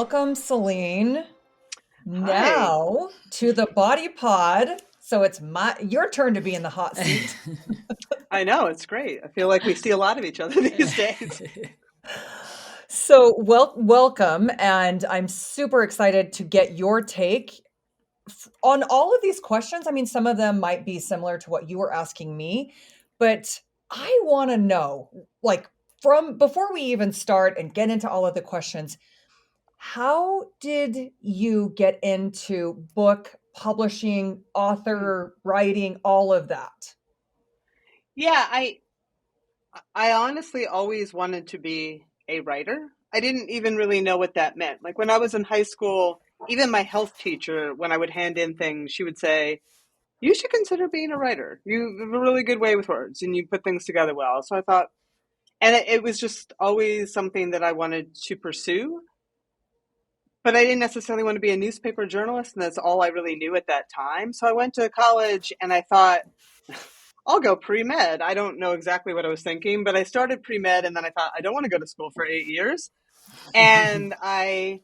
welcome, Seline, Hi. now to the body pod. So it's your turn to be in the hot seat. I know, it's great. I feel like we see a lot of each other these days. So welcome, and I'm super excited to get your take on all of these questions. I mean, some of them might be similar to what you were asking me, but I want to know, like, from before we even start and get into all of the questions, how did you get into book publishing, Mm. author writing, all of that? Yeah, I honestly always wanted to be a writer. I didn't even really know what that meant. Like when I was in high school, even my health teacher, when I would hand in things, she would say, "You should consider being a writer. You have a really good way with words and you put things together well." So I thought, and it was just always something that I wanted to pursue. But I didn't necessarily want to be a newspaper journalist, and that's all I really knew at that time. So I went to college and I thought, I'll go pre-med. I don't know exactly what I was thinking, but I started pre-med and then I thought, I don't want to go to school for 8 years. And I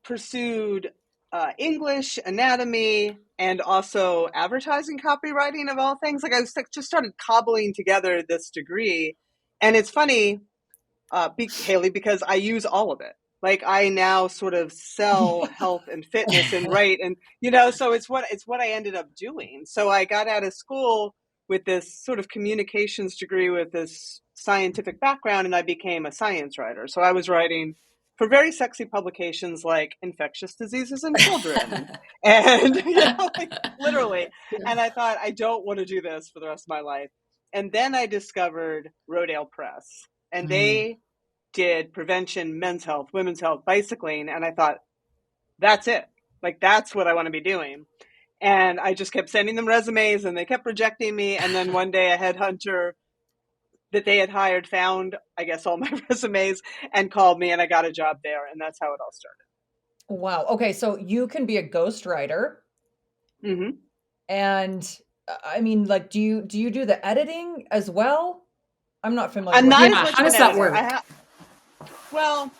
pursued English, anatomy, and also advertising copywriting of all things. Like I was just started cobbling together this degree. And it's funny, Haley, because I use all of it. Like I now sort of sell health and fitness and write, and so it's what I ended up doing. So I got out of school with this sort of communications degree with this scientific background, and I became a science writer. So I was writing for very sexy publications like infectious diseases in children, and like literally. And I thought I don't want to do this for the rest of my life. And then I discovered Rodale Press, and Mm. they did prevention, men's health, women's health, bicycling. And I thought, that's it. Like, that's what I want to be doing. And I just kept sending them resumes and they kept rejecting me. And then one day a headhunter that they had hired found, I guess, all my resumes and called me and I got a job there. And that's how it all started. Wow. Okay, so you can be a ghostwriter, Mm-hmm. and I mean, like, do you do the editing as well? I'm not familiar I'm with not Yeah, as this. much how of an does that editor. work? Well,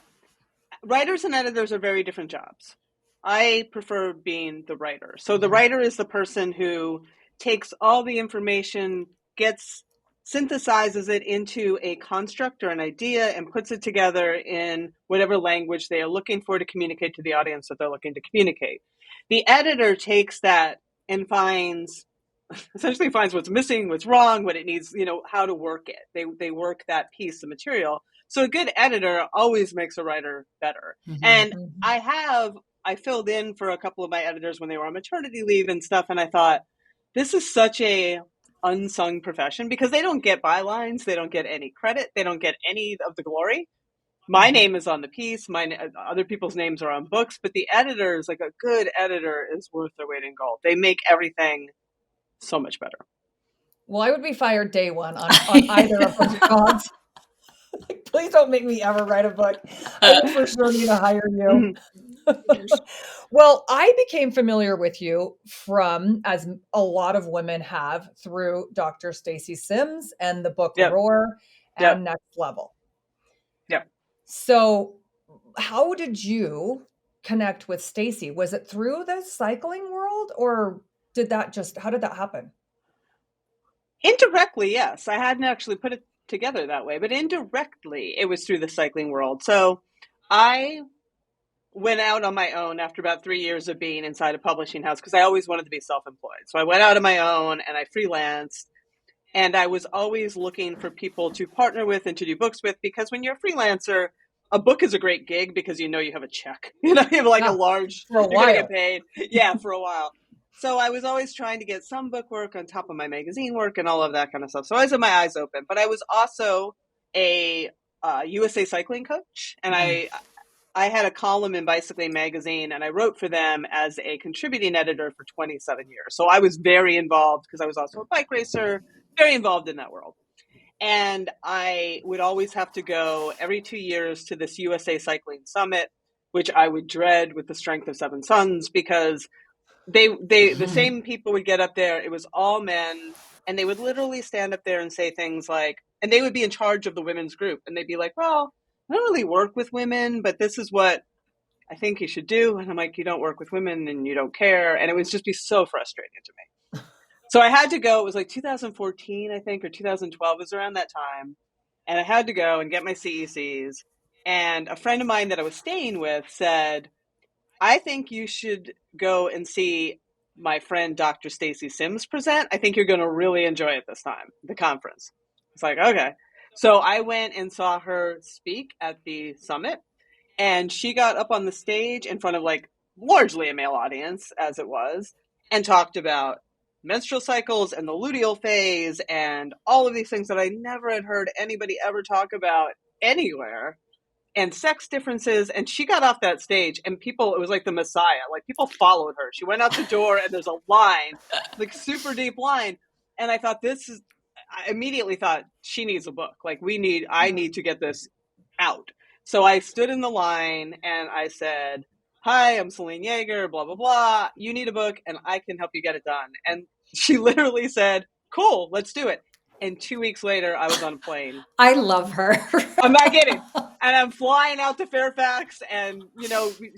writers and editors are very different jobs. I prefer being the writer. So the writer is the person who takes all the information, synthesizes it into a construct or an idea and puts it together in whatever language they are looking for to communicate to the audience that they're looking to communicate. The editor takes that and essentially finds what's missing, what's wrong, what it needs, how to work it. They work that piece of material. So a good editor always makes a writer better. Mhm. And Mhm. I filled in for a couple of my editors when they were on maternity leave and stuff. And I thought, this is such a unsung profession because they don't get bylines. They don't get any credit. They don't get any of the glory. My Mhm. name is on the piece. Other people's names are on books, but the editors, like a good editor is worth their weight in gold. They make everything so much better. Well, I would be fired day one on either of those jobs. Please don't make me ever write a book. I would for sure need to hire you. Mhm. Well, I became familiar with you from, as a lot of women have, through Dr. Stacy Sims and the book Yep. Roar Yep. and Next Level. Yep. So, how did you connect with Stacy? Was it through the cycling world, or how did that happen? Indirectly, yes. I hadn't actually put it together that way, but indirectly, it was through the cycling world. So I went out on my own after about 3 years of being inside a publishing house because I always wanted to be self-employed. So I went out on my own and I freelanced. And I was always looking for people to partner with and to do books with because when you're a freelancer, a book is a great gig because you have a check. You have like Yeah, for a you're going to get while. paid. Yeah, for a while. So I was always trying to get some book work on top of my magazine work and all of that kind of stuff. So I always had my eyes open. But I was also a USA cycling coach, and Mm. I had a column in Bicycling Magazine, and I wrote for them as a contributing editor for 27 years. So I was very involved because I was also a bike racer, very involved in that world. And I would always have to go every 2 years to this USA Cycling Summit, which I would dread with the strength of seven suns because the same people would get up there. It was all men, and they would literally stand up there and say things like, and they would be in charge of the women's group, and they'd be like, "Well, I don't really work with women, but this is what I think you should do. And I'm like, you don't work with women and you don't care. And it would just be so frustrating to me. So I had to go. It was like 2014, I think, or 2012 was around that time. And I had to go and get my CECs. And a friend of mine that I was staying with said, I think you should go and see my friend Dr. Stacy Sims present. I think you're going to really enjoy it this time, the conference. It's like, okay. So I went and saw her speak at the summit, and she got up on the stage in front of like largely a male audience, as it was, and talked about menstrual cycles and the luteal phase and all of these things that I never had heard anybody ever talk about anywhere, and sex differences. And she got off that stage and people, it was like the Messiah, like people followed her. She went out the door and there's a line, like super deep line. And I thought, I immediately thought she needs a book. Like I need to get this out. So I stood in the line and I said, hi, I'm Selene Yeager, blah, blah, blah. You need a book and I can help you get it done. And she literally said, cool, let's do it. And 2 weeks later, I was on a plane. I love her. I'm not kidding. And I'm flying out to Fairfax. And,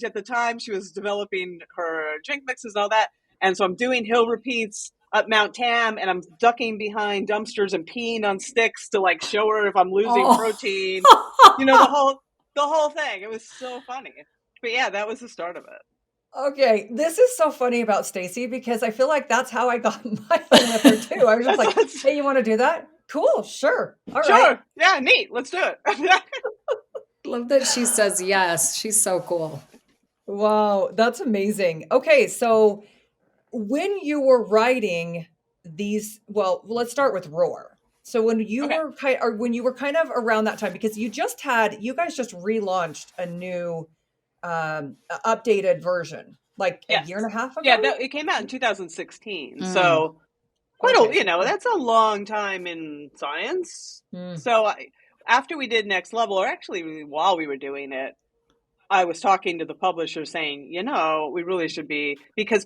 at the time she was developing her drink mixes and all that. And so I'm doing hill repeats up Mount Tam, and I'm ducking behind dumpsters and peeing on sticks to like show her if I'm losing protein. The whole thing. It was so funny. But yeah, that was the start of it. Okay, this is so funny about Stacy because I feel like that's how I got my own with her too. I was just like, hey, you want to do that? Cool, sure. All right. Sure. Yeah, neat. Let's do it. Love that she says yes. She's so cool. Wow, that's amazing. Okay, so when you were writing these, well, let's start with Roar. So when you were kind of around that time, because you guys just relaunched a new updated version like a year and a half ago. Yeah, it came out in 2016. So quite that's a long time in science. So after we did Next Level, or actually while we were doing it, I was talking to the publisher saying, we really should be, because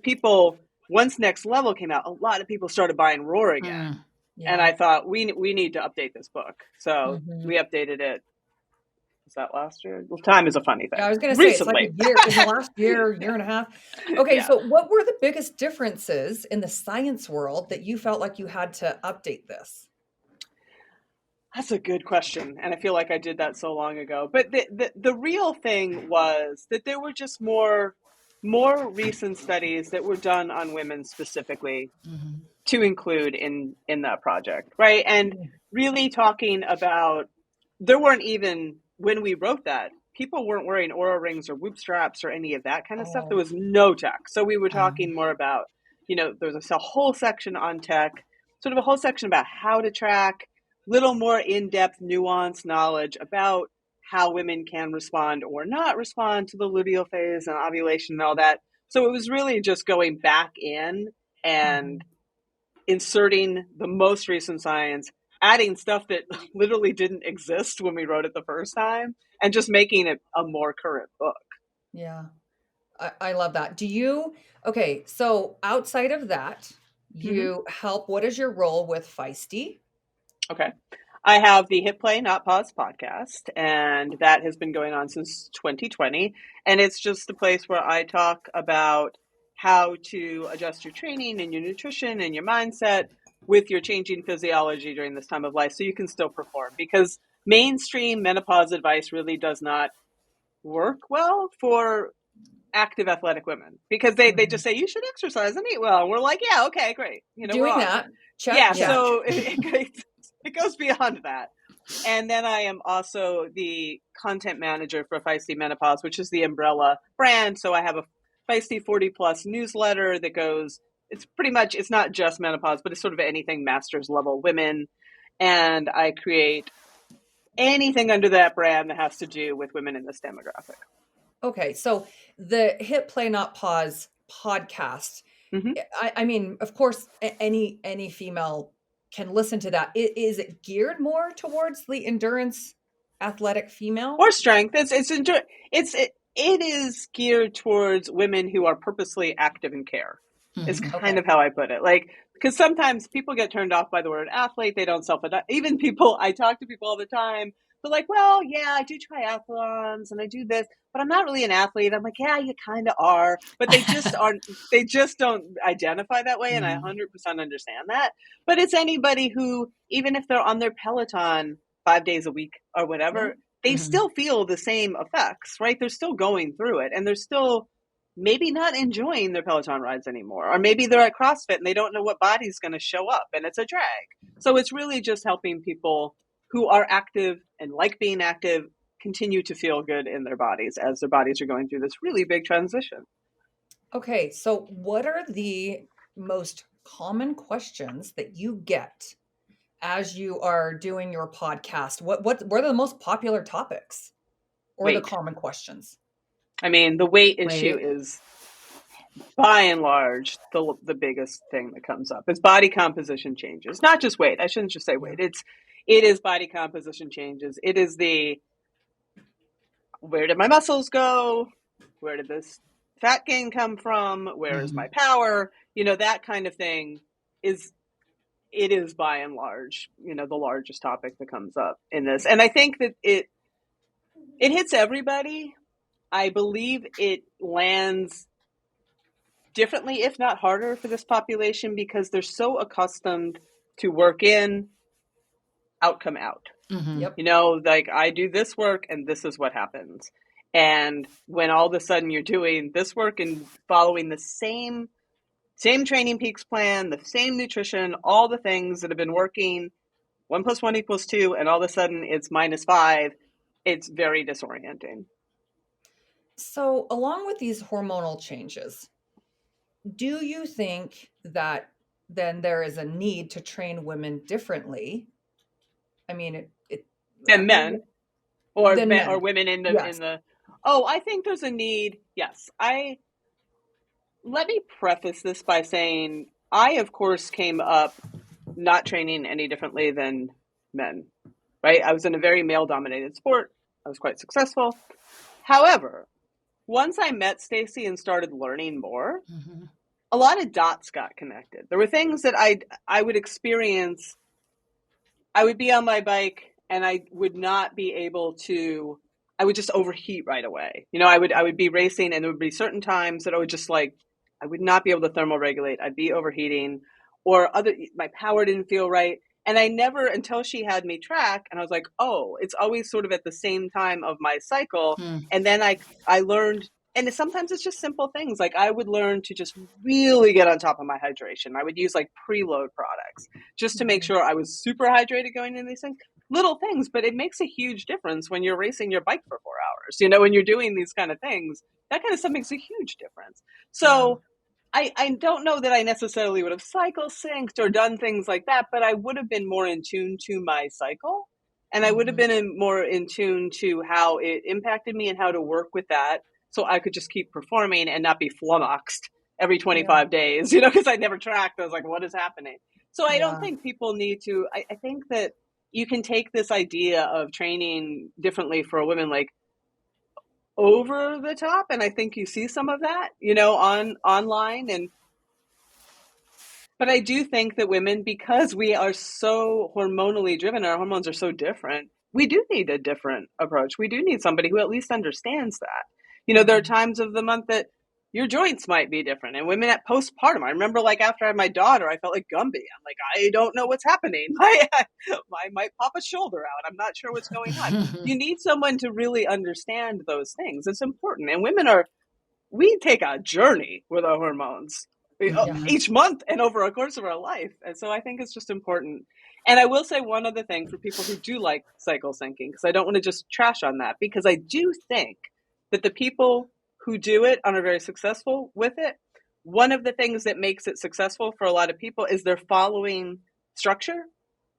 once Next Level came out, a lot of people started buying Roar again. Yeah. And I thought we need to update this book. So we updated it. Was that last year? Well, time is a funny thing. Yeah, I was going to say, recently. It's like a year, in the last year and a half. Okay, so what were the biggest differences in the science world that you felt like you had to update this? That's a good question. And I feel like I did that so long ago. But the real thing was that there were just more recent studies that were done on women specifically to include in that project, right? And really talking about, there weren't even, when we wrote that, people weren't wearing Oura rings or Whoop straps or any of that kind of stuff. There was no tech. So we were talking more about, there's a whole section on tech, sort of a whole section about how to track, little more in-depth nuance knowledge about how women can respond or not respond to the luteal phase and ovulation and all that. So it was really just going back in and inserting the most recent science, adding stuff that literally didn't exist when we wrote it the first time, and just making it a more current book. Yeah, I love that. Okay, so outside of that, you help, what is your role with Feisty? Okay. I have the Hit Play Not Pause podcast, and that has been going on since 2020. And it's just a place where I talk about how to adjust your training and your nutrition and your mindset with your changing physiology during this time of life so you can still perform. Because mainstream menopause advice really does not work well for active athletic women, because they just say you should exercise and eat well. And we're like, yeah, okay, great. Doing that. Check, yeah. check. So it goes beyond that. And then I am also the content manager for Feisty Menopause, which is the umbrella brand. So I have a Feisty 40 plus newsletter that goes, it's not just menopause, but it's sort of anything master's level women. And I create anything under that brand that has to do with women in this demographic. Okay. So the Hit Play Not Pause podcast, I mean, of course, any female can listen to that. Is it geared more towards the endurance athletic female or strength? It is geared towards women who are purposely active in care. Is kind of how I put it. Like, because sometimes people get turned off by the word athlete. They don't I talk to people all the time They're like, well, yeah, I do triathlons and I do this, but I'm not really an athlete. I'm like, yeah, you kind of are, but they just aren't, they just don't identify that way. And I 100% understand that. But it's anybody who, even if they're on their Peloton 5 days a week or whatever, they still feel the same effects, right? They're still going through it, and they're still maybe not enjoying their Peloton rides anymore. Or maybe they're at CrossFit and they don't know what body's going to show up and it's a drag. So it's really just helping people who are active and like being active continue to feel good in their bodies as their bodies are going through this really big transition. Okay, so what are the most common questions that you get as you are doing your podcast? What are the most popular topics or the Weight. common questions? I mean, the weight issue Weight. is by and large the biggest thing that comes up. It's body composition changes, not just weight. I shouldn't just say weight. It is body composition changes. It is where did my muscles go? Where did this fat gain come from? Where is my power? That kind of thing is by and large, the largest topic that comes up in this. And I think that it hits everybody. I believe it lands differently, if not harder, for this population because they're so accustomed to work in, outcome out. Yep. Like I do this work and this is what happens. And when all of a sudden you're doing this work and following the same Training Peaks plan, the same nutrition, all the things that have been working, 1 + 1 = 2, and all of a sudden it's -5, it's very disorienting. So, along with these hormonal changes, do you think that then there is a need to train women differently? I mean, Than men or than men. or women in Yes. the Oh, I think there's a need. Yes. Let me preface this by saying I, of course, came up not training any differently than men, right? I was in a very male-dominated sport. I was quite successful. However, once I met Stacy and started learning more, a lot of dots got connected. There were things that I would experience. I would be on my bike and I would not be able to, I would just overheat right away. I would be racing and there would be certain times that I would just I would not be able to thermoregulate. I'd be overheating or my power didn't feel right. And I never, until she had me track, and I was like, oh, it's always sort of at the same time of my cycle. And then I learned, and sometimes it's just simple things. Like I would learn to just really get on top of my hydration. I would use preload products just to make sure I was super hydrated going into these things. Little things, but it makes a huge difference when you're racing your bike for 4 hours. When you're doing these kind of things, that kind of stuff makes a huge difference. So I don't know that I necessarily would have cycle synced or done things like that, but I would have been more in tune to my cycle. And I would have been more in tune to how it impacted me and how to work with that so I could just keep performing and not be flummoxed every 25 days, because I never tracked. I was like, what is happening? So I don't think people need to, I think that you can take this idea of training differently for a woman over the top, and I think you see some of that, online, but I do think that women, because we are so hormonally driven, our hormones are so different, we do need a different approach. We do need somebody who at least understands that. There are times of the month that your joints might be different, and women at postpartum, I remember after I had my daughter, I felt like Gumby. I'm like, I don't know what's happening. I might pop a shoulder out. I'm not sure what's going on. You need someone to really understand those things. It's important. And women we take a journey with our hormones each month and over a course of our life. And so I think it's just important. And I will say one other thing for people who do like cycle syncing, because I don't want to just trash on that, because I do think that the people who do it and are very successful with it, one of the things that makes it successful for a lot of people is they're following structure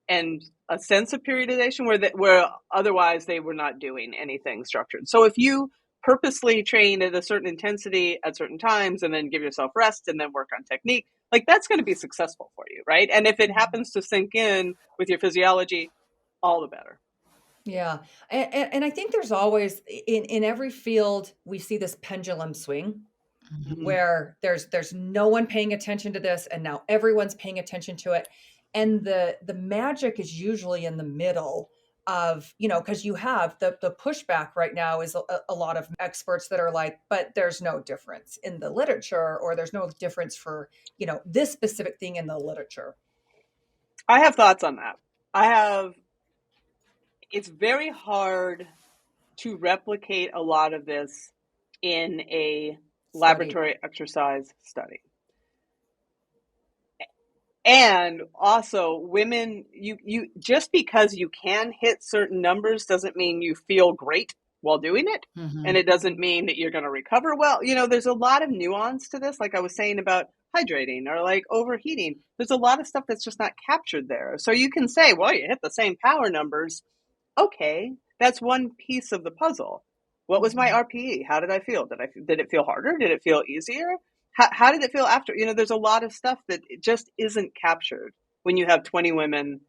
and a sense of periodization where otherwise they were not doing anything structured. So if you purposely train at a certain intensity at certain times and then give yourself rest and then work on technique, that's going to be successful for you, right? And if it happens to sink in with your physiology, all the better. Yeah. And I think there's always in every field we see this pendulum swing where there's no one paying attention to this and now everyone's paying attention to it. And the magic is usually in the middle of, because you have the pushback right now is a lot of experts that are like, but there's no difference in the literature, or there's no difference for, this specific thing in the literature. I have thoughts on that. It's very hard to replicate a lot of this in a laboratory exercise study. And also, women, you just because you can hit certain numbers doesn't mean you feel great while doing it. Mm-hmm. And it doesn't mean that you're going to recover well. There's a lot of nuance to this, like I was saying about hydrating or like overheating. There's a lot of stuff that's just not captured there. So you can say, well, you hit the same power numbers. Okay, that's one piece of the puzzle. What was my RPE? How did I feel? Did it feel harder? Did it feel easier? How did it feel after? There's a lot of stuff that just isn't captured when you have 20 women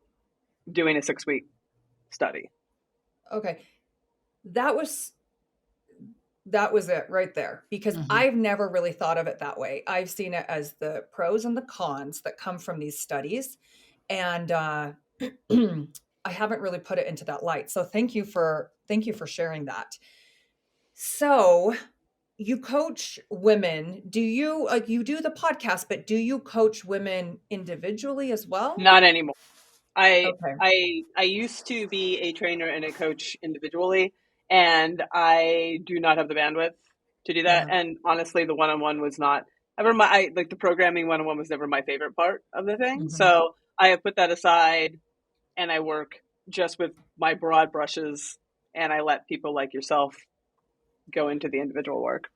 doing a 6-week study. Okay. That was it right there, because I've never really thought of it that way. I've seen it as the pros and the cons that come from these studies. And I haven't really put it into that light. So thank you for sharing that. So you coach women. Do you you do the podcast, but do you coach women individually as well? Not anymore. Okay. I used to be a trainer and a coach individually, and I do not have the bandwidth to do that. Yeah. And honestly, the one-on-one was not ever the programming one-on-one was never my favorite part of the thing. So I have put that aside, and I work just with my broad brushes, and I let people like yourself go into the individual work.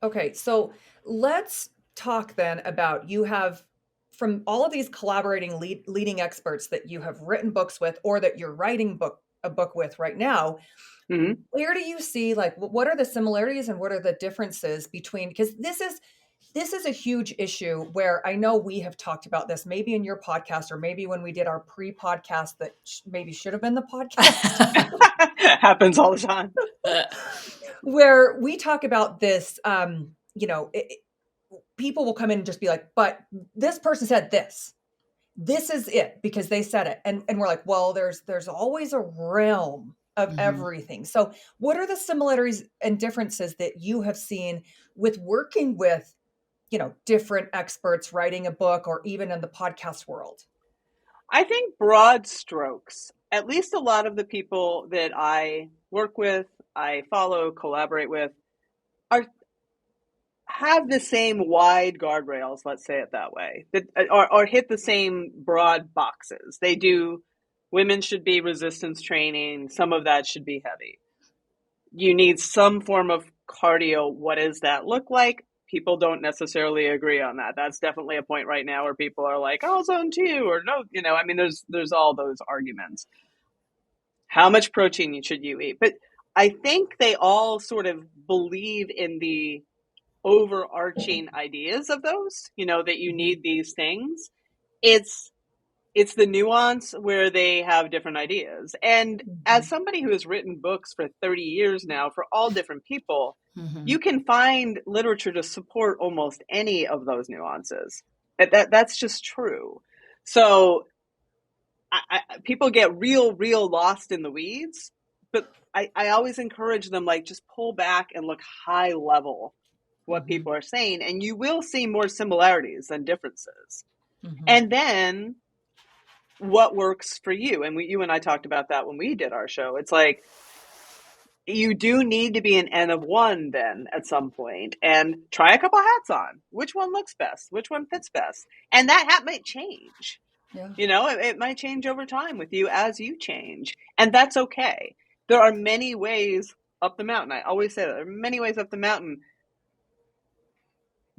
Okay, so let's talk then about, you have, from all of these collaborating leading experts that you have written books with, or that you're writing a book with right now, where do you see, like, what are the similarities and what are the differences between, because this is a huge issue where I know we have talked about this, maybe in your podcast, or maybe when we did our pre-podcast that maybe should have been the podcast. Happens all the time. Where we talk about this, people will come in and just be like, but this person said this. This is it because they said it. And we're like, well, there's always a realm of everything. So what are the similarities and differences that you have seen with working with, different experts, writing a book, or even in the podcast world? I think broad strokes, at least a lot of the people that I work with, I follow, collaborate with, have the same wide guardrails, let's say it that way, that or hit the same broad boxes. They do, women should be resistance training, some of that should be heavy. You need some form of cardio. What does that look like? People don't necessarily agree on that. That's definitely a point right now where people are like, oh, zone 2 or no, there's all those arguments. How much protein should you eat? But I think they all sort of believe in the overarching ideas of those, that you need these things. It's the nuance where they have different ideas. And as somebody who has written books for 30 years now for all different people, you can find literature to support almost any of those nuances. That's just true. So people get real lost in the weeds, but I always encourage them, like, just pull back and look high level what people are saying, and you will see more similarities than differences. And then what works for you? And you and I talked about that when we did our show. It's like, you do need to be an N of one then at some point and try a couple hats on. Which one looks best? Which one fits best? And that hat might change. Yeah. It might change over time with you as you change. And that's okay. There are many ways up the mountain. I always say that there are many ways up the mountain.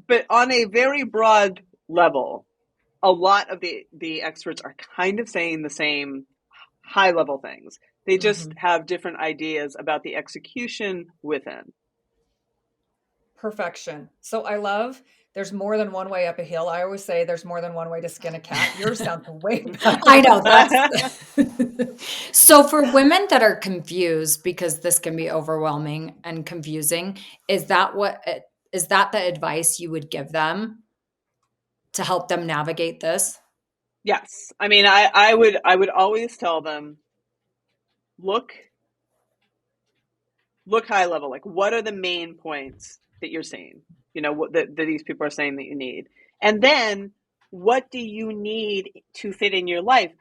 But on a very broad level, a lot of the experts are kind of saying the same high level things. They just have different ideas about the execution within. Perfection. So I love, there's more than one way up a hill. I always say there's more than one way to skin a cat. Yours sounds way better. I know that's. So for women that are confused, because this can be overwhelming and confusing, is that the advice you would give them to help them navigate this? Yes. I mean, I would always tell them, look high level. Like, what are the main points that you're seeing? You know, what that these people are saying that you need, and then what do you need to fit in your life?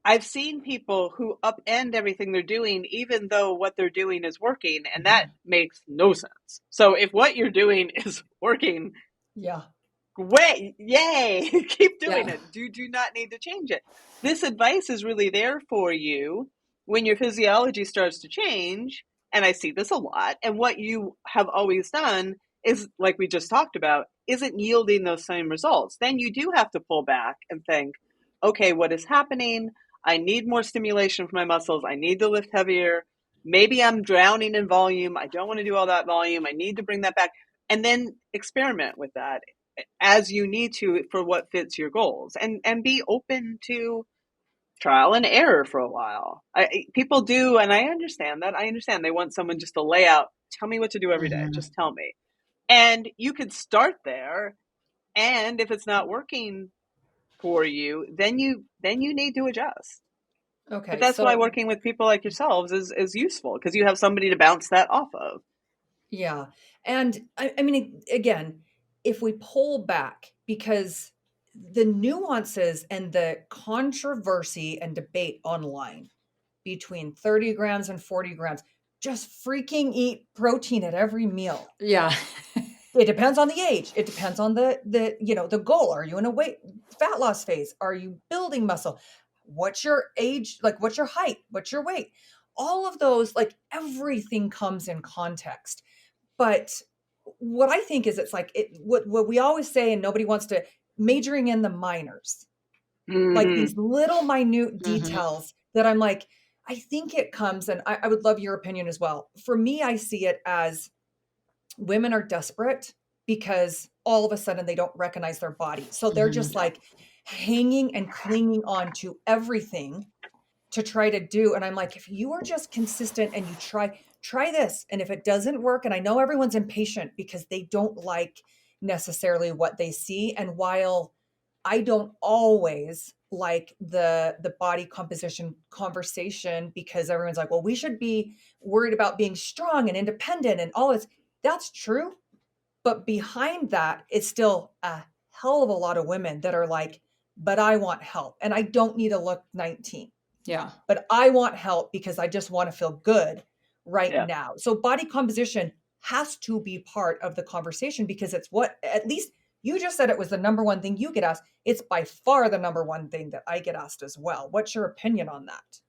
I've seen people who upend everything they're doing, even though what they're doing is working, and that makes no sense. So if what you're doing is working, Yeah. great, yay, keep doing Yeah. it. Do not need to change it. This advice is really there for you when your physiology starts to change, and I see this a lot, and what you have always done is, like we just talked about, isn't yielding those same results. Then you do have to pull back and think, okay, what is happening? I need more stimulation for my muscles. I need to lift heavier. Maybe I'm drowning in volume. I don't want to do all that volume. I need to bring that back. And then experiment with that as you need to for what fits your goals, and be open to trial and error for a while. People do, and I understand that. I understand they want someone just to lay out, tell me what to do every day. Mhm. Just tell me. And you could start there. And if it's not working for you, then you need to adjust. But Okay. that's why So working with people like yourselves is useful, because you have somebody to bounce that off of. yeah. And I mean, again, if we pull back, because the nuances and the controversy and debate online between 30 grams and 40 grams, just freaking eat protein at every meal. Yeah. It depends on the age. It depends on the goal. Are you in a fat loss phase? Are you building muscle? What's your age? Like, what's your height? What's your weight? All of those, like, everything comes in context. But what I think is, it's like what we always say, and nobody wants to, majoring in the minors, like Mm-hmm. these little minute Mhm. details that I'm like, I think it comes, and I would love your opinion as well. For me, I see it as women are desperate because all of a sudden they don't recognize their body. So they're just Mhm. Yeah. like hanging and clinging on to everything to try to do. And I'm like, if you are just consistent and you try this, and if it doesn't work, and I know everyone's impatient because they don't like necessarily what they see. And while I don't always like the body composition conversation, because everyone's like, well, we should be worried about being strong and independent and all this. That's true. But behind that, it's still a hell of a lot of women that are like, but I want help and I don't need to look 19, Yeah. but I want help because I just want to feel good right Yeah. now. So body composition has to be part of the conversation, because it's what, at least you just said it was the number one thing you get asked. It's by far the number one thing that I get asked as well. What's your opinion on that?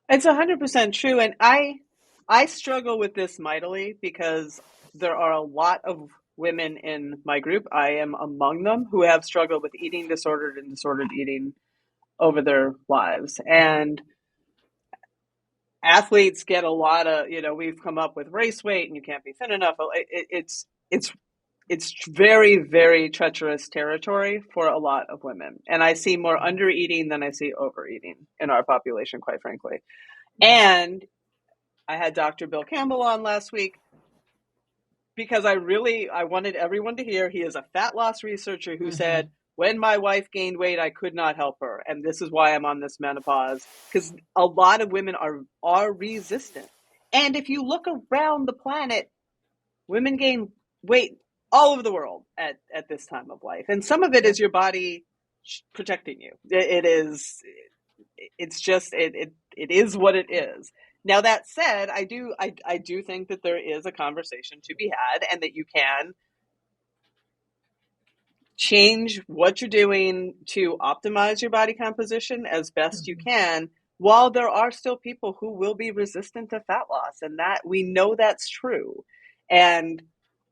It's 100% true. And I struggle with this mightily, because there are a lot of women in my group, I am among them, who have struggled with eating disordered and disordered eating over their lives. And athletes get a lot of, we've come up with race weight and you can't be thin enough. It's very, very treacherous territory for a lot of women. And I see more under eating than I see overeating in our population, quite frankly. Yeah. And I had Dr. Bill Campbell on last week, because I wanted everyone to hear he is a fat loss researcher who said, Mhm. when my wife gained weight, I could not help her. And this is why I'm on this menopause, because a lot of women are resistant. And if you look around the planet, women gain weight all over the world at this time of life. And some of it Yep. is your body protecting you. It is what it is. Now, that said, I do think that there is a conversation to be had, and that you can change what you're doing to optimize your body composition as best you Mhm. can, while there are still people who will be resistant to fat loss, and that we know that's true. And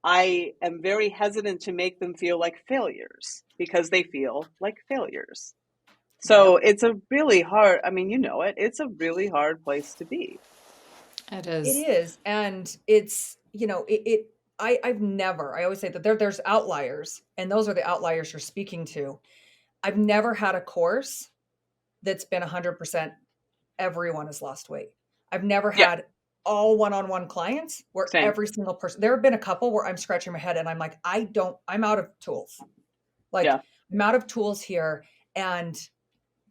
I am very hesitant to make them feel like failures, because they feel like failures. So Yep. it's a really hard, I mean, it's a really hard place to be. It It is. is, and it's, I've never, I always say that there's outliers, and those are the outliers you're speaking to. I've never had a course that's been 100% everyone has lost weight. I've never Yeah, had all one-on-one clients where same. every single person, there have been a couple where I'm scratching my head and I'm like, I'm out of tools. Like, Yeah. I'm out of tools here. And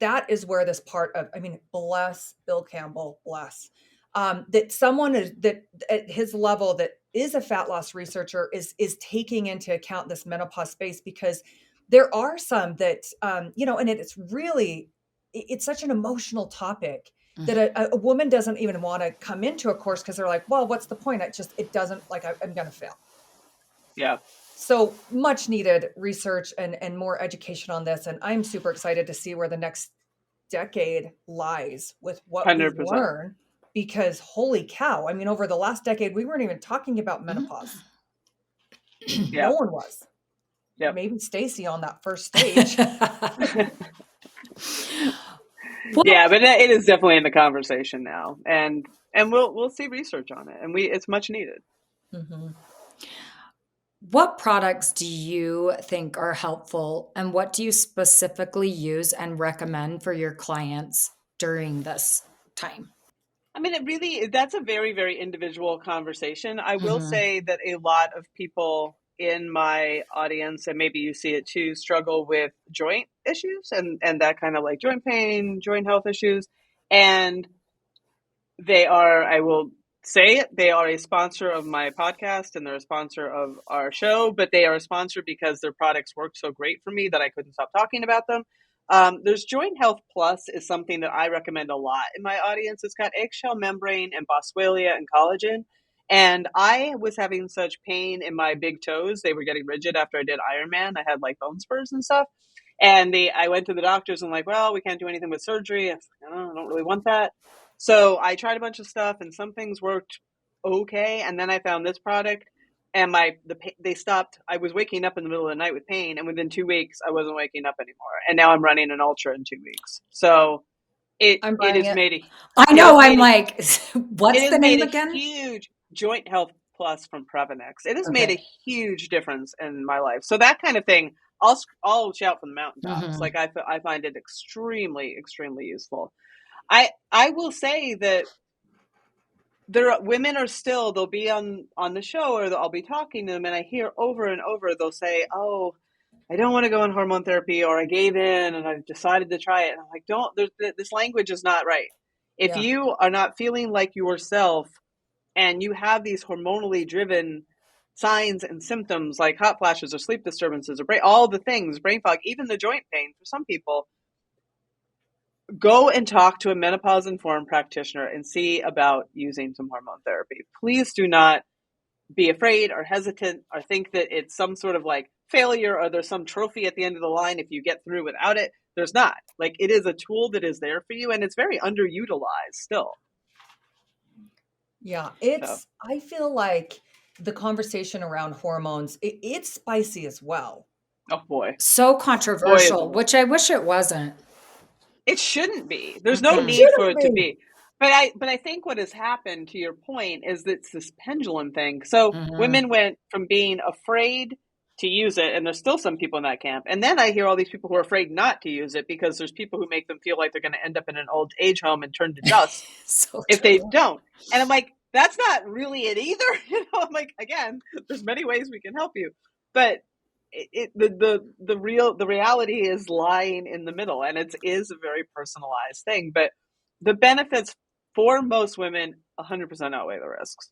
that is where this part of, I mean, bless Bill Campbell, bless, that someone is that at his level that is a fat loss researcher is taking into account this menopause space, because there are some that, and it's really, it's such an emotional topic that a woman doesn't even want to come into a course because they're like, well, what's the point? It doesn't, like, I'm going to fail. Yeah. So much needed research and more education on this. And I'm super excited to see where the next decade lies with what we 100%. learn, because holy cow. I mean, over the last decade, we weren't even talking about menopause. Yeah. No one was. Yep. Maybe Stacy on that first stage. Yeah, but it is definitely in the conversation now, and we'll see research on it, and it's much needed. Mm-hmm. What products do you think are helpful, and what do you specifically use and recommend for your clients during this time? I mean, that's a very, very individual conversation. I will say that a lot of people in my audience, and maybe you see it too, struggle with joint issues and that kind of like joint pain, joint health issues. And I will say it, they are a sponsor of my podcast and they're a sponsor of our show, but they are a sponsor because their products work so great for me that I couldn't stop talking about them. There's Joint Health Plus is something that I recommend a lot in my audience. It's got eggshell membrane and boswellia and collagen. And I was having such pain in my big toes. They were getting rigid after I did Ironman. I had like bone spurs and stuff. And I went to the doctors and like, well, we can't do anything with surgery. I was like, I don't really want that. So I tried a bunch of stuff and some things worked okay. And then I found this product and they stopped. I was waking up in the middle of the night with pain, and within 2 weeks I wasn't waking up anymore. And now I'm running an ultra in 2 weeks. So it has made a I know. I'm like, what's the name again? Huge Joint Health Plus from Previnex. It has made a huge difference in my life. So that kind of thing, I'll shout from the mountaintops. Like I find it extremely, extremely useful. I will say that women are still, they'll be on the show or I'll be talking to them and I hear over and over, they'll say, oh, I don't want to go on hormone therapy, or I gave in and I've decided to try it. And I'm like, this language is not right. If you are not feeling like yourself and you have these hormonally driven signs and symptoms like hot flashes or sleep disturbances or all the things, brain fog, even the joint pain for some people, go and talk to a menopause informed practitioner and see about using some hormone therapy. Please do not be afraid or hesitant or think that it's some sort of like failure or there's some trophy at the end of the line if you get through without it. There's not. Like, it is a tool that is there for you, and it's very underutilized still. Yeah, I feel like the conversation around hormones, it's spicy as well. Oh boy. So controversial, which I wish it wasn't. It shouldn't be. There's no need for it to be. But I think what has happened, to your point, is that it's this pendulum thing. So women went from being afraid to use it, and there's still some people in that camp. And then I hear all these people who are afraid not to use it because there's people who make them feel like they're going to end up in an old age home and turn to dust if they don't. And I'm like, that's not really it either. I'm like, again, there's many ways we can help you, but the reality is lying in the middle, and it is a very personalized thing. But the benefits for most women 100% outweigh the risks.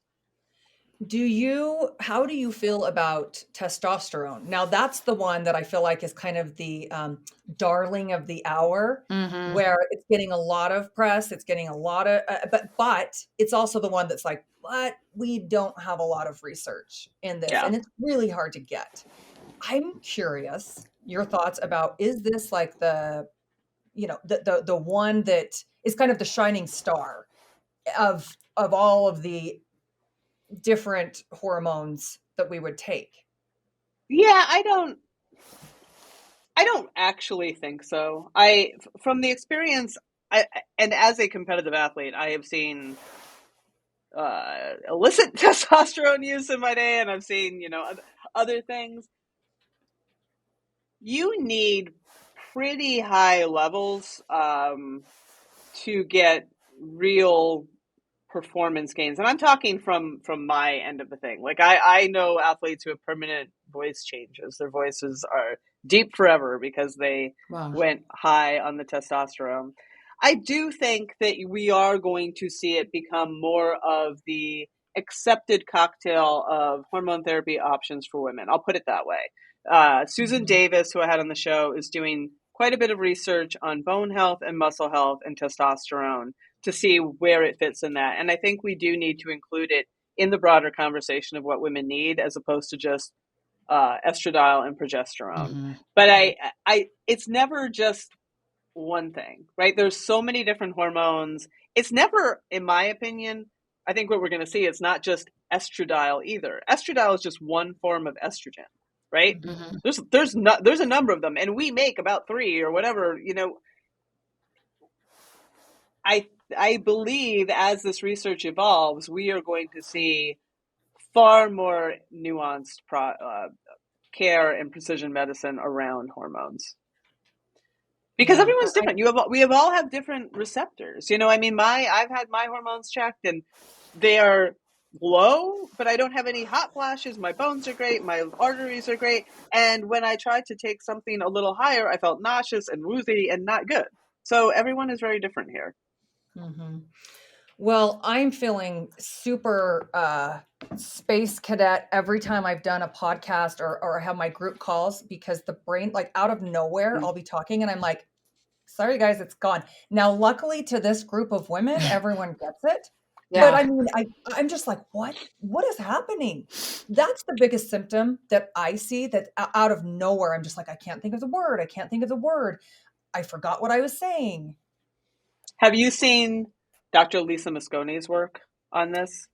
How do you feel about testosterone? Now, that's the one that I feel like is kind of the darling of the hour, where it's getting a lot of press. It's getting a lot of, but it's also the one that's like, but we don't have a lot of research in this, and it's really hard to get. I'm curious your thoughts about, is this like the one that is kind of the shining star of all of the different hormones that we would take? Yeah, I don't actually think so. From the experience, and as a competitive athlete, I have seen illicit testosterone use in my day, and I've seen, other things. You need pretty high levels to get real performance gains. And I'm talking from my end of the thing. Like, I know athletes who have permanent voice changes. Their voices are deep forever because they Wow. went high on the testosterone. I do think that we are going to see it become more of the accepted cocktail of hormone therapy options for women. I'll put it that way. Susan Davis, who I had on the show, is doing quite a bit of research on bone health and muscle health and testosterone to see where it fits in that. And I think we do need to include it in the broader conversation of what women need, as opposed to just estradiol and progesterone. But it's never just one thing, right? There's so many different hormones. It's never, in my opinion, I think what we're going to see, it's not just estradiol either. Estradiol is just one form of estrogen, right? There's a number of them, and we make about 3 or whatever. I believe as this research evolves, we are going to see far more nuanced care and precision medicine around hormones. Because everyone's different. We all have different receptors. I've had my hormones checked and they are low, but I don't have any hot flashes. My bones are great. My arteries are great. And when I tried to take something a little higher, I felt nauseous and woozy and not good. So everyone is very different here. Well, I'm feeling super space cadet every time I've done a podcast or have my group calls, because the brain, like out of nowhere, I'll be talking and I'm like, sorry guys, it's gone. Now, luckily to this group of women, everyone gets it. Yeah. But I mean, I'm just like, what is happening? That's the biggest symptom that I see, that out of nowhere, I'm just like, I can't think of the word. I forgot what I was saying. Have you seen Dr. Lisa Mosconi's work on this?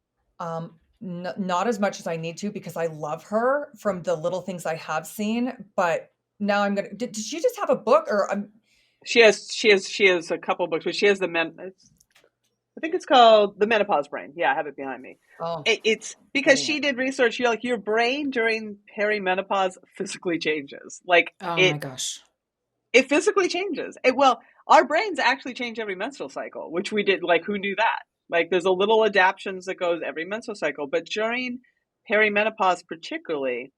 Not as much as I need to, because I love her from the little things I have seen. But now I'm gonna. Did she just have a book, or She has a couple books, but she has I think it's called The Menopause Brain. Yeah, I have it behind me. Oh, it's because she did research. You're like, your brain during perimenopause physically changes. Like, my gosh, it physically changes. Our brains actually change every menstrual cycle, which we did. Like, who knew that? Like, there's a little adaptations that goes every menstrual cycle, but during perimenopause particularly,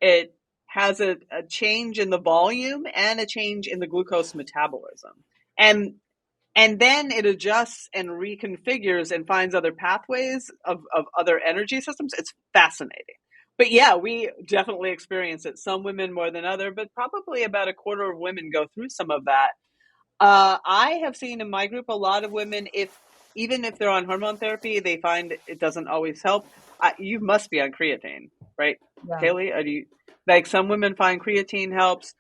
it has a change in the volume and a change in the glucose metabolism. And then it adjusts and reconfigures and finds other pathways of other energy systems. It's fascinating. But yeah, we definitely experience it. Some women more than other, but probably about a quarter of women go through some of that. I have seen in my group a lot of women, even if they're on hormone therapy, they find it doesn't always help. You must be on creatine, right, yeah. Kaylee? Like, some women find creatine helps.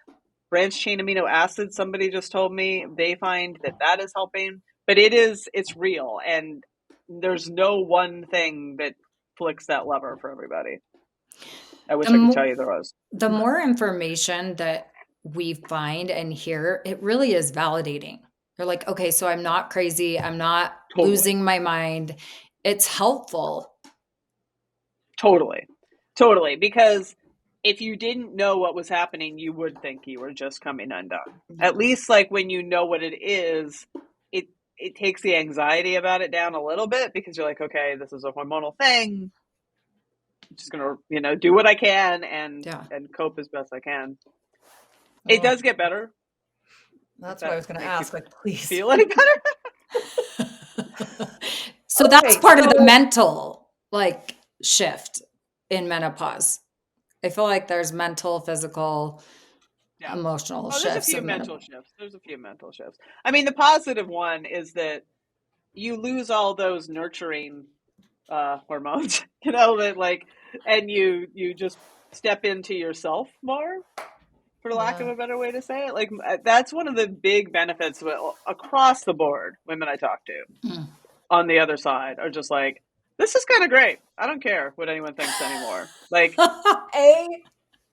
Branched chain amino acids, somebody just told me they find that is helping, but it's real, and there's no one thing that flicks that lever for everybody. I wish I could tell you there was. The more information that we find and hear, it really is validating. You're like, okay, so I'm not crazy. I'm not losing my mind. It's helpful. Totally. Because if you didn't know what was happening, you would think you were just coming undone. At least, like, when you know what it is, it takes the anxiety about it down a little bit, because you're like, okay, this is a hormonal thing. I'm just going to, do what I can and cope as best I can. It does get better. That's what I was going to ask. Like, please. Feel any better? So that's part of the mental, like, shift in menopause. I feel like there's mental, physical, emotional shifts. There's a few mental shifts. I mean, the positive one is that you lose all those nurturing hormones, and you just step into yourself more, for lack of a better way to say it. Like, that's one of the big benefits across the board. Women I talk to on the other side are just like, this is kind of great. I don't care what anyone thinks anymore. Like,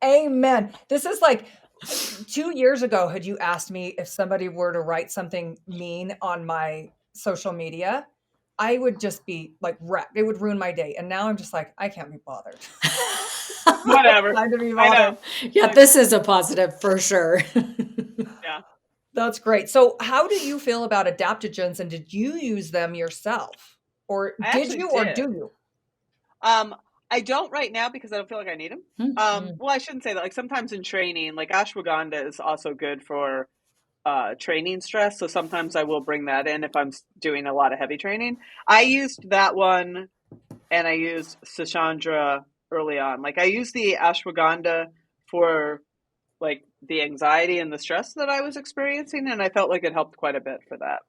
amen. This is like 2 years ago, had you asked me if somebody were to write something mean on my social media, I would just be like wrecked. It would ruin my day. And now I'm just like, I can't be bothered. Whatever. Time to be bothered. Yeah, this is a positive for sure. Yeah. That's great. So how do you feel about adaptogens, and did you use them yourself? Or did you or do you? I don't right now because I don't feel like I need them. Mm. Well, I shouldn't say that. Like sometimes in training, like ashwagandha is also good for training stress. So sometimes I will bring that in if I'm doing a lot of heavy training. I used that one and I used Sashandra early on. Like I used the ashwagandha for like the anxiety and the stress that I was experiencing, and I felt like it helped quite a bit for that.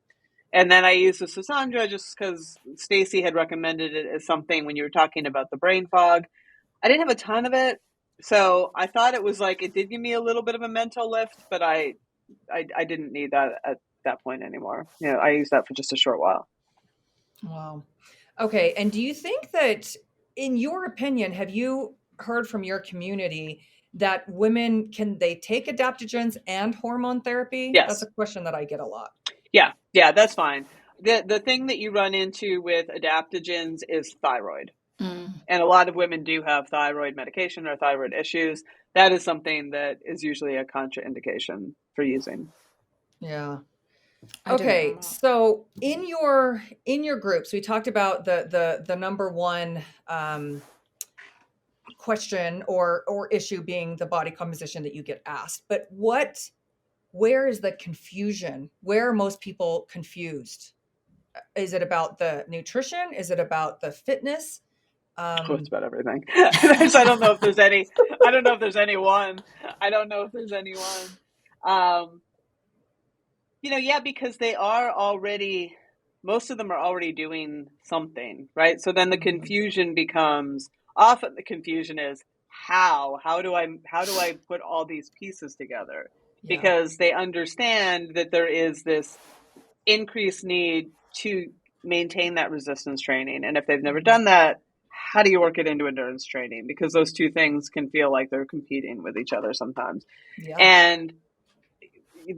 And then I used the Sasandra just because Stacy had recommended it as something when you were talking about the brain fog. I didn't have a ton of it, so I thought it was like it did give me a little bit of a mental lift, but I didn't need that at that point anymore. You know, I used that for just a short while. Wow. Okay. And do you think that, in your opinion, have you heard from your community that women can they take adaptogens and hormone therapy? That's Yes. a question that I get a lot. Yeah, that's fine. The thing that you run into with adaptogens is thyroid. Mm. And a lot of women do have thyroid medication or thyroid issues. That is something that is usually a contraindication for using. Yeah. I didn't know Okay. that. So in your groups, we talked about the number one question or issue being the body composition that you get asked. But where is the confusion? Where are most people confused? Is it about the nutrition? Is it about the fitness? Oh, it's Um, about everything. I don't know if there's any. I don't know if there's any one. I don't know if there's any one. Um, yeah, because they are already. Most of them are already doing something, right? So then the mhm, confusion becomes. Often the confusion is how do I put all these pieces together? yeah. Because they understand that there is this increased need to maintain that resistance training. And if they've never Mhm, done that, how do you work it into endurance training? Because those two things can feel like they're competing with each other sometimes. yeah. And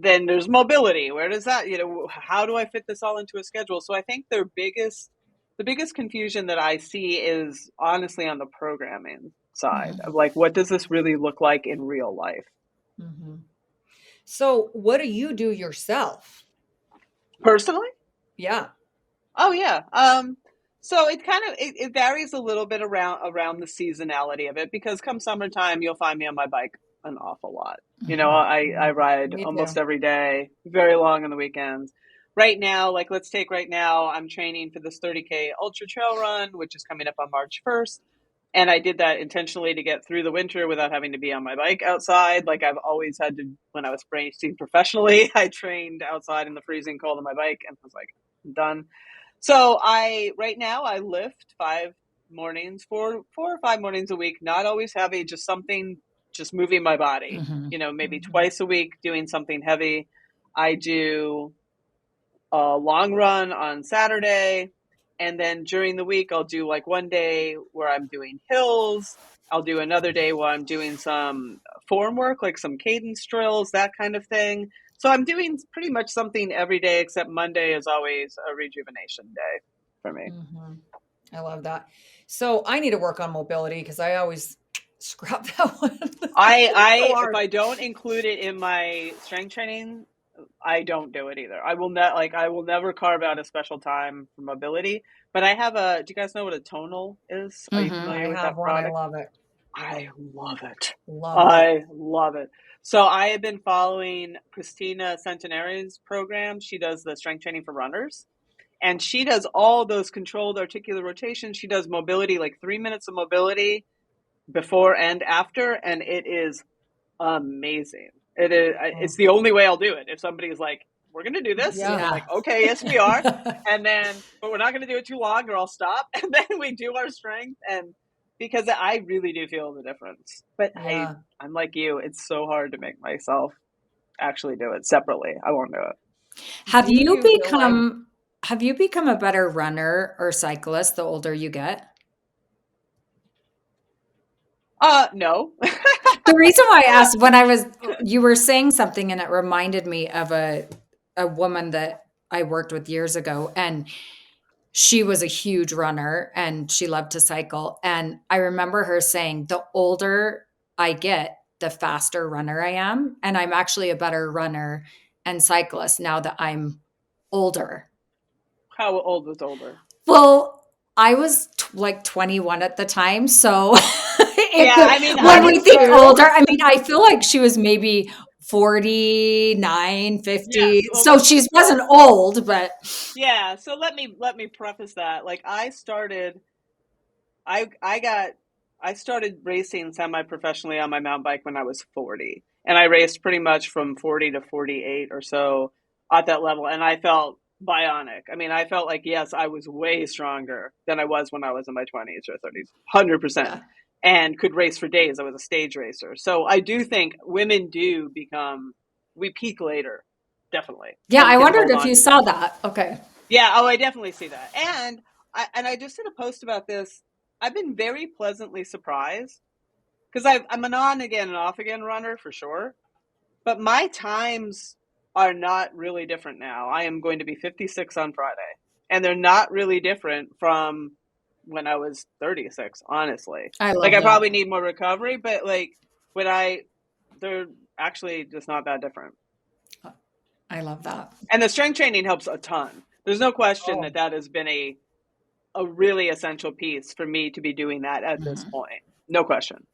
then there's mobility. Where does that, how do I fit this all into a schedule? So I think the biggest confusion that I see is honestly on the programming side of Mhm. like, what does this really look like in real life? Mhm. So, what do you do yourself? Personally, Yeah. oh yeah. So it kind of it varies a little bit around the seasonality of it because come summertime you'll find me on my bike an awful lot. Mhm. I Mhm. ride Me almost too. every day, very long on the weekends. Right now, like let's take right now, I'm training for this 30K ultra trail run, which is coming up on March 1st. And I did that intentionally to get through the winter without having to be on my bike outside. Like I've always had to, when I was racing professionally, I trained outside in the freezing cold on my bike and was like, I'm done. So right now I lift 5 mornings, 4 or 5 mornings a week, not always heavy, just something, just moving my body, Mhm. maybe Mhm. twice a week doing something heavy. I do a long run on Saturday. And then during the week, I'll do like one day where I'm doing hills. I'll do another day where I'm doing some form work, like some cadence drills, that kind of thing. So I'm doing pretty much something every day, except Monday is always a rejuvenation day for me. Mhm. I love that. So, I need to work on mobility because I always scrap that one. It's so If hard. I don't include it in my strength training, I don't do it either. I will never carve out a special time for mobility. But do you guys know what a tonal is? Are you Mhm. I familiar with have that one. I product? love it. I love it. Love it. I love it. So I have been following Christina Centenary's program. She does the strength training for runners. And she does all those controlled articular rotations. She does mobility, like 3 minutes of mobility before and after, and it is amazing. It is. It's Oh, the only way I'll do it. If somebody's like, "We're going to do this," and I'm yeah. Yeah. like, "Okay, yes, we are," but we're not going to do it too long, or I'll stop. And then we do our strength, and because I really do feel the difference. But Yeah. I'm like you. It's so hard to make myself actually do it separately. I won't do it. Have Do you you feel like become have you become a better runner or cyclist the older you get? No. The reason why I asked when you were saying something and it reminded me of a woman that I worked with years ago, and she was a huge runner and she loved to cycle. And I remember her saying, the older I get, the faster runner I am. And I'm actually a better runner and cyclist now that I'm older. How old was older? Well, I was like 21 at the time. So Yeah, I mean, I when we was think too. older, I mean, I feel like she was maybe 49, 50. Yes. Well, So she wasn't old, but yeah. So let me preface that. Like I started racing semi-professionally on my mountain bike when I was 40. And I raced pretty much from 40 to 48 or so at that level. And I felt bionic. I mean, I felt like, yes, I was way stronger than I was when I was in my 20s or 30s, 100%, yeah. and could race for days. I was a stage racer. So I do think women we peak later, definitely, Yeah, and I can wondered hold if on you to saw that. that. Okay. Yeah, oh, I definitely see that. And I just did a post about this. I've been very pleasantly surprised because I'm an on again and off again runner for sure. But my times are not really different now. I am going to be 56 on Friday, and they're not really different from when I was 36, honestly. I Like love I that. probably need more recovery, but like when they're actually just not that different. I love that. And the strength training helps a ton. There's no question Oh, that that has been a really essential piece for me to be doing that at this Mhm. point. No question.